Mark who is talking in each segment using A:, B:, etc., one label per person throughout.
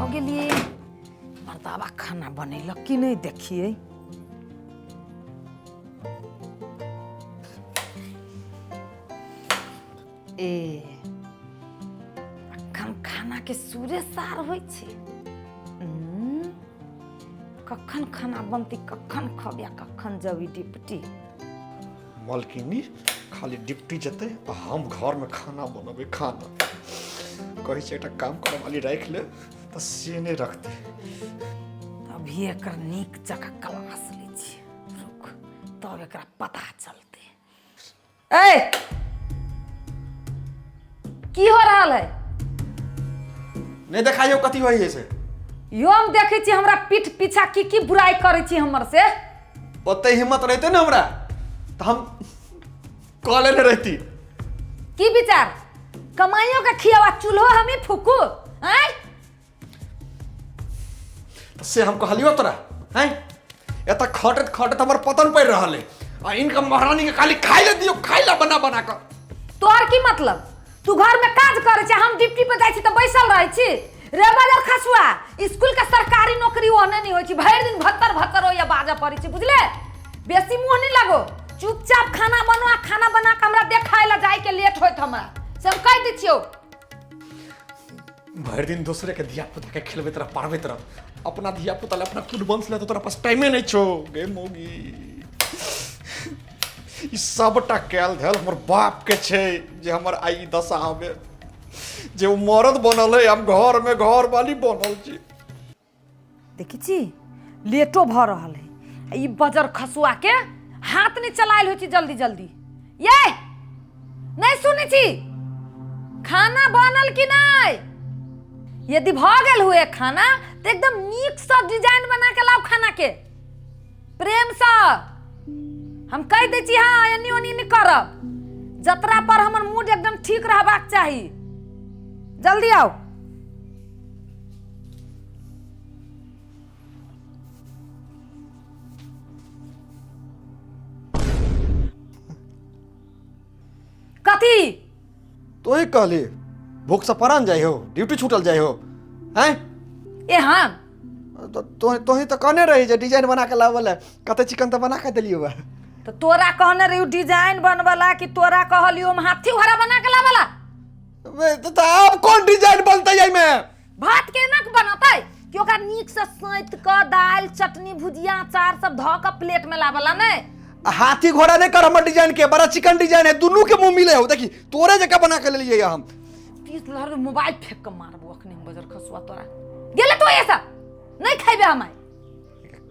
A: हो गेलिए मर्दावा खाना बनेलक कि नहीं देखिए। ए अखन खाना के सूर्य सार होइ छै। कखन खाना बनती कखन खबिया कखन जबी डिप्टी।
B: मालकिनी खाली डिप्टी जते हम घर में खाना बनबे खाना कहे छै एक काम करे वाली राख ले तो से नहीं रखते।
A: अभी एक नीक जगह क्लास ले छी रुक तब एक पता चलते। ए की हो रहा है?
B: नहीं देखाइयो कथी होई है से।
A: यो हम देखे छी हमरा पीठ पीछा की बुराई करे छी हमर से।
B: ओते हिम्मत रहते ना हमरा तो हम कॉले न रहती।
A: की विचार कमाइयों का खियावा चूल्हो हम ही फूकू हैं?
B: तो से हम कहलियो तोरा हैं एता खटत खटत हमर पतन पड़ रहा है आ इनका महारानी के खाली खाई ले दियो खाइला बना बना कर।
A: तोर की मतलब तू घर में काज करे छी हम ड्यूटी पे जाई छी त बैसल रहै छी। रे बाजार खसुआ स्कूल का सरकारी नौकरी ओने नहीं होई छी भर दिन भत्तर हो या बाजा पड़ी छी बुझले। बेसी मुंह नहीं लगो चुपचाप खाना बनो आ खाना बना के हमरा देखाय ला जाय के लेट होत हमरा से हम कह दै छियो।
B: भर दिन दूसरे के धिया पुता के खिलबे तरह पारबे तरह अपना धिया पुता ले अपना खुद बंस ले तो तोरा पास टाइमे नहीं छो गे मोगी। ई सबटा कैल धैल हमर बाप के छे जे हमर आई दशा आवे जे वो मर्द बनल है हम घर में घर वाली बनल छी।
A: देखी छी लेटो भ रहल है ई बजर खसुआ के हाथ नहीं चलाइल हो छी जल्दी जल्दी। ये नहीं सुनी छी खाना बनल कि नहीं? यदि भ गेल हुए खाना तो एकदम नीक सा डिजाइन बना के लाओ खाना के प्रेम सा। हम कह दे छी हाँ एनी ओनी नहीं करब जतरा पर हमर मूड एकदम ठीक रहबाक चाही। जल्दी आओ। कथी
B: तो ही कहली भूख से परान जाए हो ड्यूटी छूटल जाए हो हैं?
A: ए हाँ
B: तो ही तो कहने रही जे डिजाइन बना के लावल है कते चिकन तो बना के दिलियो बा।
A: तो तोरा कहने रही डिजाइन बनवाला कि तोरा कहलियो हम हाथी घोड़ा बना के लावाला?
B: तो अब कौन डिजाइन बनते है में?
A: भात के नक बनतै कि ओकरा नीक से सैत क दाल चटनी भुजिया अचार सब ध के प्लेट में लावाला नहीं।
B: हाथी घोड़ा नहीं कर हमर डिजाइन के बड़ा चिकन डिजाइन है दोनों के मुंह मिले हो देखी तोरे जगह बना के ले लिए हम।
A: तीस लहर मोबाइल फेंक के मारबो अखने हम बजर खसुआ तोरा गेले तो ऐसा नहीं खाइबे हम।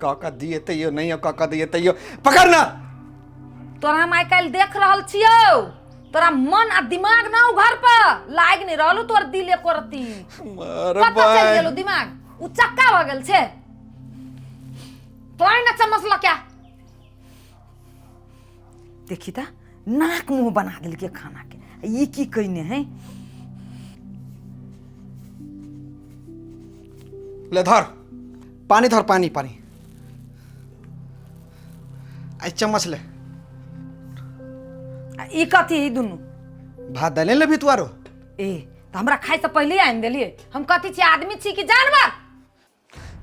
B: काका दिए तैयो नहीं काका दिए तैयो पकड़ ना।
A: तोरा हम आइ काल देख रहल छियो तोरा मन आ दिमाग ना उ घर पर लाग नहीं रहलू तोर दिल एको रती पता चल गेलो दिमाग उ चक्का भ गेल छे। तोरा ना समझल क्या? देखी ता नाक मुंह बना दिल के खाना के ये की कहने है।
B: ले धर पानी धर पानी पानी आई चम्मच ले।
A: ई कथी है दुनु
B: भात डाले ले भितवारो
A: ए तो हमरा खाए से पहले आन देलिए हम कथी छी आदमी छी कि जानवर?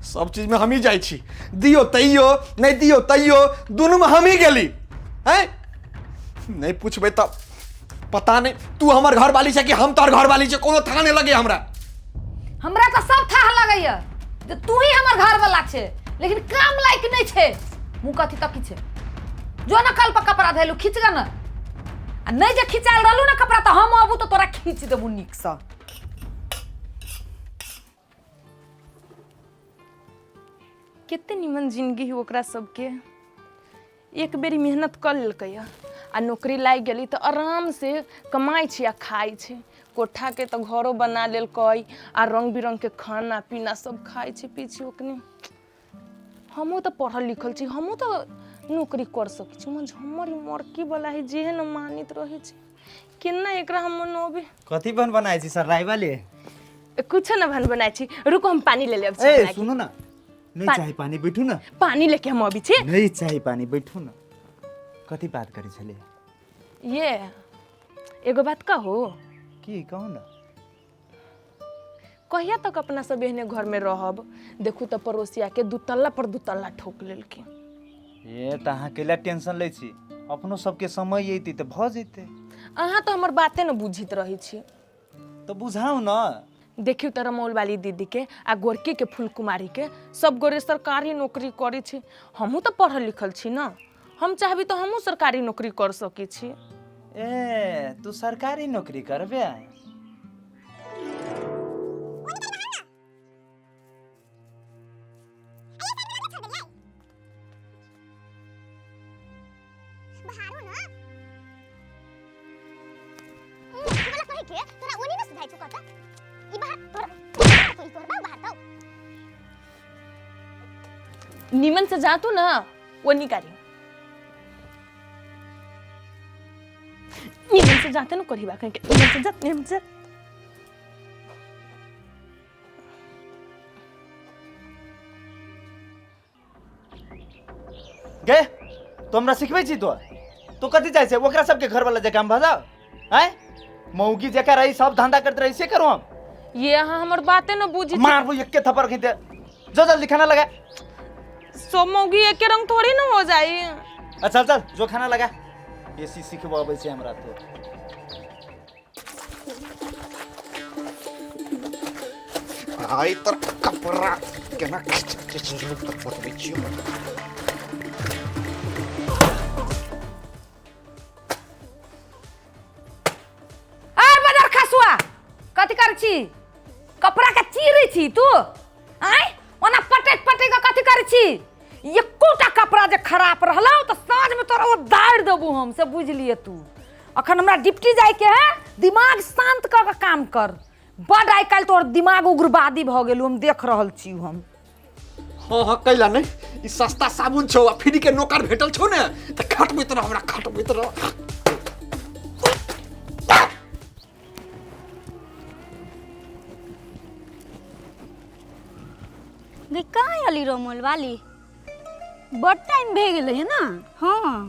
B: सब चीज में हम ही जाई छी दियो तैयो नहीं दियो तैयो दोनों में हम ही गेली हैं। नहीं पूछबे तो पता नहीं तू हमर घर वाली छे कि हम तोर घर वाली छे कोनो था नहीं लगे हमरा
A: तो सब था लगैया जे तू ही हमर घर वाला छे लेकिन काम लायक नहीं छे। मुंह कथी तकी छे जो न कल पर कपड़ा धैलू खींच ग न आ नहीं जे खिंचाल रहलू ना कपड़ा तो हम आबू तो तोरा खींच देबू नीक सा।
C: कितने निमन जिंदगी है ओकरा सबके एक बेरी मेहनत कर लेलकै आ नौकरी लाग गेली तो आराम से कमाई छी आ खाई छी कोठा के तो घरो बना लेलकै आ रंग बिरंग के खाना पीना सब खाई छी पी छी ओकनी। हमहूँ तो पढ़ल लिखल छी हमहूँ तो नौकरी कर सकै छी हमर मरकी वाला है जेहे न मानित रहे छी केना एकरा हम मनोबे।
D: कथी बन बनाए छी सर राय वाले?
C: कुछ न बन बनाए छी रुको हम पानी ले लेब।
D: ए सुनो ना नहीं चाहिए पानी बैठू ना।
C: पानी लेके हम अभी छी।
D: नहीं चाहिए पानी बैठू ना। कथी बात करे छले?
C: ये एगो बात कहो
D: की कहो ना।
C: कहिया तक अपना सब एहने घर में रहब। देखू तो पड़ोसिया के दुतल्ला पर दुतल्ला ठोक लेलके।
D: ये तो अहाँ के लिए टेंशन ले छी, अपनो सबके समय अइती तो भ जइते।
C: अहाँ तो हमर बाते न बुझित रही छी।
D: तो बुझाऊ न।
C: देखियो तो रमौल वाली दीदी के आ गोरकी के फूलकुमारी के सब गोरे सरकारी नौकरी करी छी। हमहू तो पढ़ल लिखल छी न, हम चाहबी तो हमहू सरकारी नौकरी कर सकी छी।
D: ए तू सरकारी नौकरी करबे?
C: निमन से जा तू ना, वो निकारी निमन से जाते न करी बा कहीं के। निमन से जा, निमन से।
D: गे तो हमरा सिखबै छी तो कथी चाहे छै ओकरा सबके घर वाला जे काम भ जाओ हैं? मौगी जेका रही सब धंधा करते रही से करू हम?
C: ये अहाँ हमर बाते न बुझी।
D: मारबो एके थप्पड़ खींचे। जो जल्दी खाना लगा।
C: सब मौगी एके रंग थोड़ी न हो जाई।
D: अच्छा चल जो खाना लगा। बेसी सिखबाबै छै हमरा तो।
B: आई तर कपड़ा केना खींचे चलू तर बतबै छियो।
A: बाजार खसुआ कथी कर छी? कपड़ा के चीरै छी तू? आय ओना पटक पटक के कथी कर छी? एकोटा कपड़ा जे खराब रहलौ तो साँझ में तोरा दाड़ देबू हम से बुझलिए तू। अखन हमरा डिप्टी जाय के है, दिमाग शांत क के काम कर। बड आइ काल तोर दिमाग उग्रवादी भ गेलू, हम देख रहल छी हम।
B: हाँ हाँ कैला नहीं, ई सस्ता साबुन छौ आ फ्री के नौकर भेटल छौ ने त खटबै त हमरा खटबै त।
E: गे कहाँ अली रोमोल वाली? बड़ टाइम भे गेलै है ना। हाँ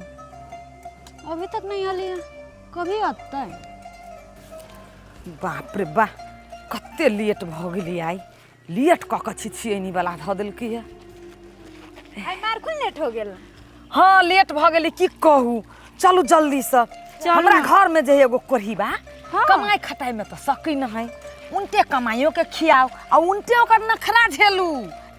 E: अभी तक नहीं अली है, कभी आते?
A: बाप रे बा कते लेट भ गेली। आई लेट क के छिछियनी वाला ध देलकै है।
E: आई मार खुल लेट हो गेल।
A: हाँ लेट भ गेली की कहू। चलू जल्दी से। हमरा घर में जे एगो कोरही बा, कमाई खटाई में तो सकी न है। उनटे कमाइयो के खियाओ आ उनटे ओकर नखरा झेलू,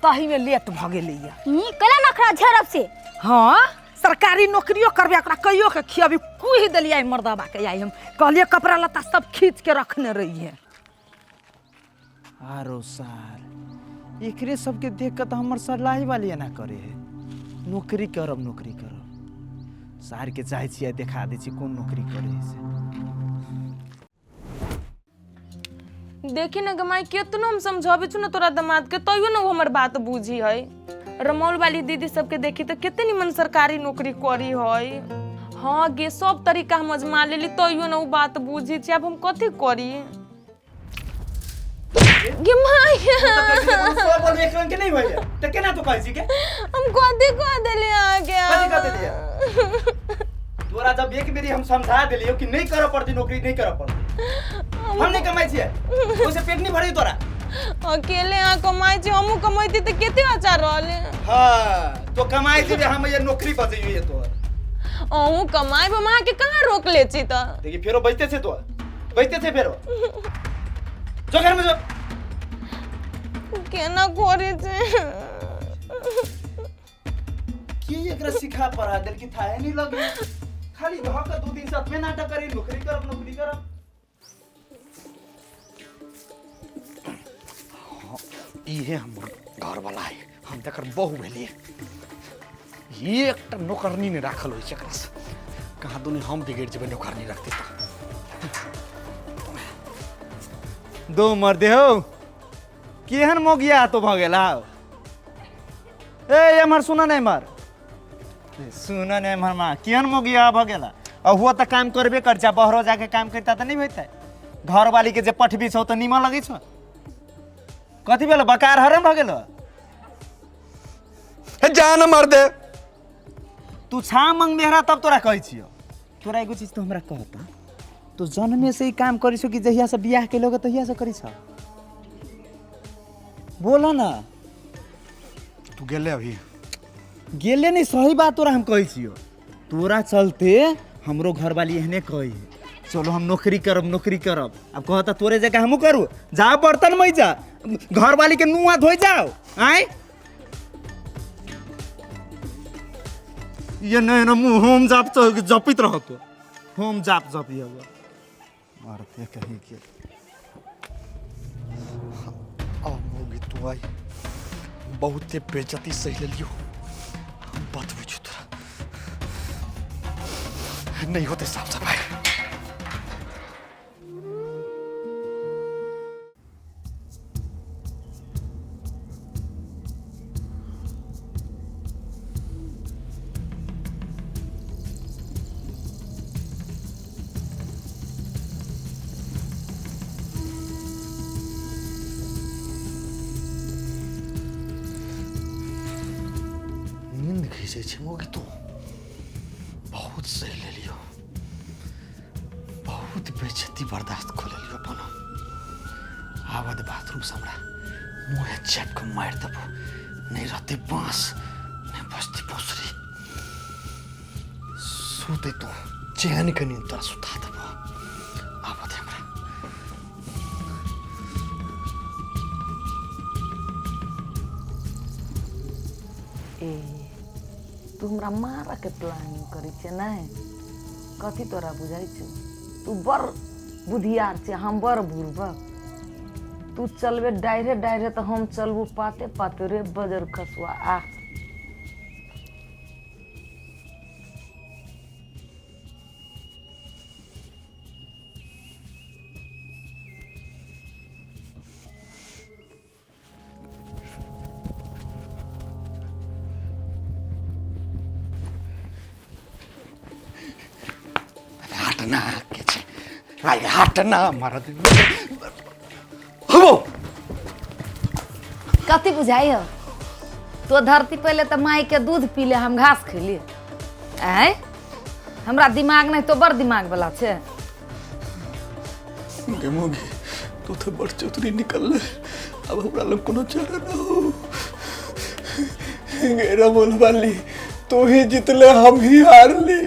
A: तही में लेट भ गेली है।
E: कला नखरा झरब से?
A: हाँ सरकारी नौकरियो करबे, ओकरा कहियो के खियाबी। कुहि देलियै मर्दबा के। आई हम कहलिए कपड़ा लत्ता सब खींच के रखने रही है।
D: आरो सार एकरे सबके देख के तो हमर सरलाही वाली ना करे है। नौकरी करब नौकरी करब। सार के चाहे छियै देखा दै छी कोन नौकरी करे से।
C: देखी न गमाई केतनो हम समझाबे छु न तोरा दामाद के, तइयो न वो हमर बात बुझी है। रमौल वाली दीदी सबके देखी तो कितने निमन सरकारी नौकरी करी है। हाँ गे सब तरीका हम अजमा लेली, तइयो न वो बात बुझी छी। अब हम कथी करी गे माई?
D: सब बोल एक रंग के नहीं भइया त केना तो कहै छी के?
C: हम कथी कह देली आगे?
D: कथी कह देलिया? तोरा जब एक बेरी हम समझा देलियो कि नहीं करब पड़ती नौकरी, नहीं करब पड़ती। हम नहीं कमाई छियै, ओसे पेट नहीं भरी तोरा।
C: अकेले यहाँ कमाई छी, हमहू कमाईती त केते अच्छा रहले।
D: हां तो कमाई छी जे हम ये नौकरी बजइयो ये तोर।
C: अहू कमाई बमा के कहां रोक ले छी त?
D: देखी फेरो बजते छे तो, बजते छे फेरो। जो घर में जो
C: केना करे छे?
D: की एकरा सिखा पढ़ा देल की थाहे नहीं लगे। खाली धक 2 दिन साथ में नाटक करी, नौकरी करब नौकरी करब।
B: इहे हमर घर वाला है, हम तकर बहु भेलिए। ये एकटा नौकरनी ने राखल होइ छै एकरा से। कहाँ दुनी हम बिगड़ जेबै नौकरनी रखते तो।
D: दो मर दे हो केहन मोगिया तो भ गेल हाउ। ए हमर सुना नहीं मर, सुना नहीं मर मां केहन मोगिया भ गेल। आ हुआ त काम करबे कर जा, बहरो जाके काम करता त नहीं होइतै। घर वाली के जे पठबी छौ त निमन लगै छौ। कथी भेल बकार हरम भ गेल?
B: जान मर दे।
D: तू छा मंग मेहरा तब तोरा कहै छियो। तोरा एगो चीज तो हमरा कहता, तू जन्मे से ही काम करी छो कि जहिया से बियाह के लोग तहिया से करी छो? बोला ना
B: तू गेले अभी
D: गेले नहीं सही बात तोरा हम कहै छियो तोरा चलते हमरो घर वाली एहने कही है चलो हम नौकरी करब अब कहता तोरे जगह हमू करू जा बर्तन में जा घर वाली के मुंह धोई जाओ आए ये नहीं ना मुंह होम जाप तो जपित रहो तो होम जाप जपिए मारते कहीं के
B: मोगी तू आई बहुते बेइज्जती सही लियो बात बुझू तोरा नहीं होते साफ सफाई नींद खींचे छे मोगी तू बहुत सही ले लियो बहुत बेइज्जती बर्दाश्त कर लियो अपन आवाज बाथरूम से हमरा मुंह चैप के मार देबो नहीं रहते बांस नहीं बस्ती पोसरी सूते तो चैन के नींद तोरा सुता देबो आवाज हमरा
A: ए तू हमरा मारा के प्लानिंग करी छे नहीं कथी तोरा बुझाई छौ तू बड़ बुधियार छे हम बड़ बुड़बक तू चलबे डायरे तो हम चलबू पाते पाते रे बजर खसुआ आ
B: हटना के छे भाई हटना मारा दे हो
A: कथी बुझाई हो तो धरती पहले तो माई के दूध पी ले हम घास खेलिए आय हमरा दिमाग नहीं तो बड़ दिमाग वाला छे
B: गेमोगी तू तो बड़ चौधरी निकल अब हमरा लोग कोनो चारा ना हो गेरा बोल वाली तू ही जितले हम ही हार ली